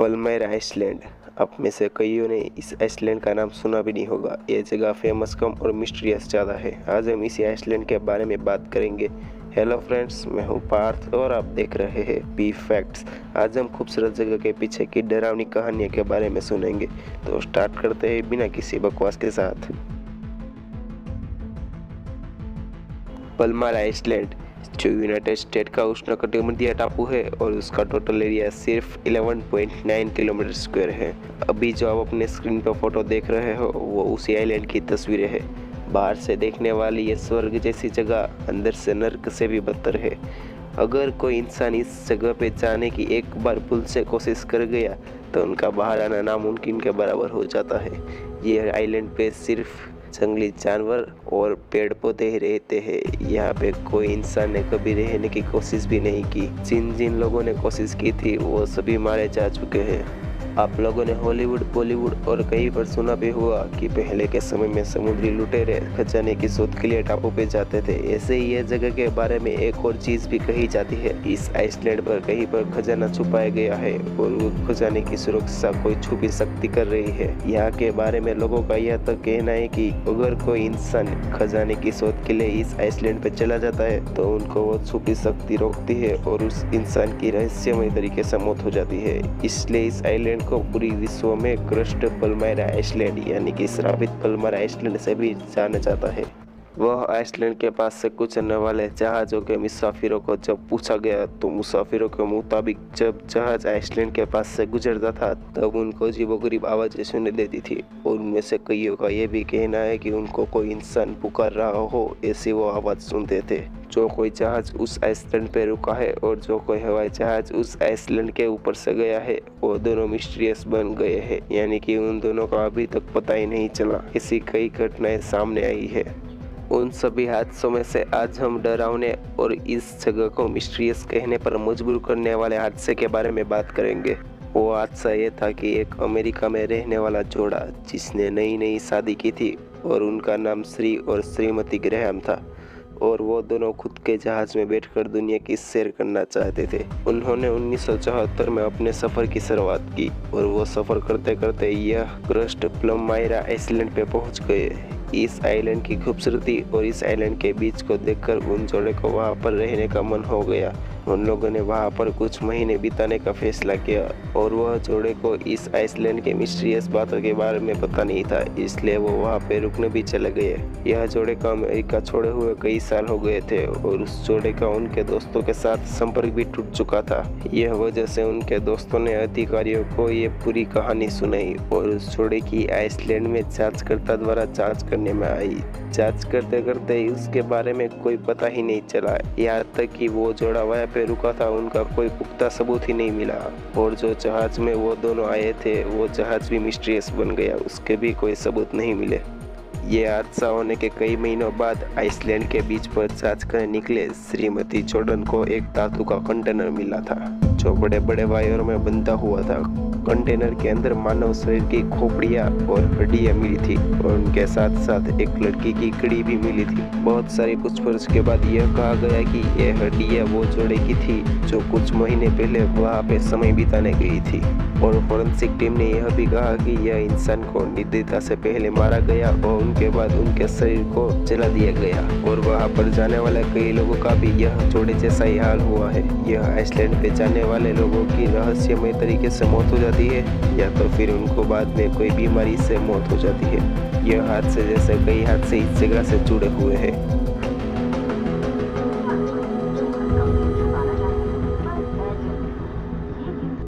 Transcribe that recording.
पल्मेरा Iceland. आप में से कईयों ने इस आइसलैंड का नाम सुना भी नहीं होगा। ये जगह फेमस कम और मिस्टीरियस ज़्यादा है। आज हम इसी आइसलैंड के बारे में बात करेंगे। हेलो फ्रेंड्स, मैं हूँ पार्थ और आप देख रहे हैं बी फैक्ट्स। आज हम खूबसूरत जगह के पीछे की डरावनी कहानियों के बारे में सुनेंगे। तो स्टार्ट करते हैं बिना किसी बकवास के साथ। पल्मेरा आइसलैंड जो यूनाइटेड स्टेट का उष्णकटिबंधीय टापू है और उसका टोटल एरिया सिर्फ 11.9 किलोमीटर स्क्वायर है। अभी जो आप अपने स्क्रीन पर फोटो देख रहे हो वो उसी आइलैंड की तस्वीरें हैं। बाहर से देखने वाली ये स्वर्ग जैसी जगह अंदर से नर्क से भी बदतर है। अगर कोई इंसान इस जगह पे जाने की एक बार भूल से कोशिश कर गया तो उनका बाहर आना नामुमकिन के बराबर हो जाता है। ये आइलैंड पे सिर्फ जंगली जानवर और पेड़ पौधे ही रहते हैं। यहाँ पे कोई इंसान ने कभी रहने की कोशिश भी नहीं की। जिन जिन लोगों ने कोशिश की थी वो सभी मारे जा चुके हैं। आप लोगों ने हॉलीवुड, बॉलीवुड और कहीं पर सुना भी हुआ कि पहले के समय में समुद्री लुटेरे खजाने की शोध के लिए टापू पे जाते थे। ऐसे ही यह जगह के बारे में एक और चीज भी कही जाती है। इस आइसलैंड पर कहीं पर खजाना छुपाया गया है और वो खजाने की सुरक्षा कोई छुपी शक्ति कर रही है। यहाँ के बारे में लोगों का यह तक कहना है कि अगर कोई इंसान खजाने की शोध के लिए इस आइसलैंड पे चला जाता है तो उनको वो छुपी शक्ति रोकती है और उस इंसान की रहस्यमय तरीके से मौत हो जाती है। इसलिए इस आइलैंड को पूरी विश्व में क्रस्ट पल्मेरा आइसलैंड यानी कि श्रापित पल्मेरा आइसलैंड से भी जाना जाता है। वह आइसलैंड के पास से गुजरने वाले जहाज़ों के मुसाफिरों को जब पूछा गया तो मुसाफिरों के मुताबिक जब जहाज आइसलैंड के पास से गुजरता था तब उनको अजीबोगरीब आवाज़ें सुनाई देती थी और उनमें से कईयों का यह भी कहना है कि उनको कोई इंसान पुकार रहा हो ऐसी वो आवाज़ सुनते थे। जो कोई जहाज उस आइसलैंड पे रुका है और जो कोई हवाई जहाज उस आइसलैंड के ऊपर से गया है वो दोनों मिस्टीरियस बन गए हैं, यानी कि उन दोनों का अभी तक पता ही नहीं चला। ऐसी कई घटनाएं सामने आई है। उन सभी हादसों में से आज हम डरावने और इस जगह को मिस्टीरियस कहने पर मजबूर करने वाले हादसे के बारे में बात करेंगे। वो हादसा ये था कि एक अमेरिका में रहने वाला जोड़ा जिसने नई नई शादी की थी और उनका नाम श्री और श्रीमती ग्रैहम था और वो दोनों खुद के जहाज में बैठकर दुनिया की सैर करना चाहते थे। उन्होंने 1974 में अपने सफर की शुरुआत की और वो सफर करते करते यह क्रस्ट पल्मेरा आइसलैंड पे पहुंच गए। इस आइलैंड की खूबसूरती और इस आइलैंड के बीच को देखकर उन जोड़े को वहां पर रहने का मन हो गया। उन लोगों ने वहां पर कुछ महीने बिताने का फैसला किया और वह जोड़े को इस आइसलैंड के मिस्टीरियस बातों के बारे में पता नहीं था, इसलिए वो वहां पे रुकने भी चले गए। यह जोड़े का अमेरिका छोड़े हुए कई साल हो गए थे और उस जोड़े का उनके दोस्तों के साथ संपर्क भी टूट चुका था। यह वजह से उनके दोस्तों ने अधिकारियों को ये पूरी कहानी सुनाई और उस जोड़े की आइसलैंड में जांचकर्ता द्वारा जांच करने में आई। जांच करते करते उसके बारे में कोई पता ही नहीं चला। यहाँ तक कि वो जोड़ा वहाँ पे रुका था उनका कोई पुख्ता सबूत ही नहीं मिला और जो जहाज में वो दोनों आए थे वो जहाज भी मिस्टीरियस बन गया, उसके भी कोई सबूत नहीं मिले। ये हादसा होने के कई महीनों बाद आइसलैंड के बीच पर जांच करने निकले श्रीमती जॉर्डन को एक धातु का कंटेनर मिला था जो बड़े बड़े वायरों में बंधा हुआ था। कंटेनर के अंदर मानव शरीर की खोपड़ियां और हड्डियां मिली थी और उनके साथ साथ एक लड़की की कड़ी भी मिली थी। बहुत सारी पूछताछ के बाद यह कहा गया कि यह हड्डियां वो जोड़े की थी जो कुछ महीने पहले वहां पे समय बिताने गई थी। और फोरेंसिक टीम ने यह भी कहा कि यह इंसान को निर्दयता से पहले मारा गया और उनके बाद उनके शरीर को जला दिया गया और वहां पर जाने वाले कई लोगों का भी यह जोड़े जैसा ही हाल हुआ है। यह आइसलैंड पे जाने वाले लोगों की रहस्यमय तरीके से मौत हो जाती है या तो फिर उनको बाद में कोई बीमारी से मौत हो जाती है। यह हादसे जैसे कई हादसे इस जगह से जुड़े हुए हैं।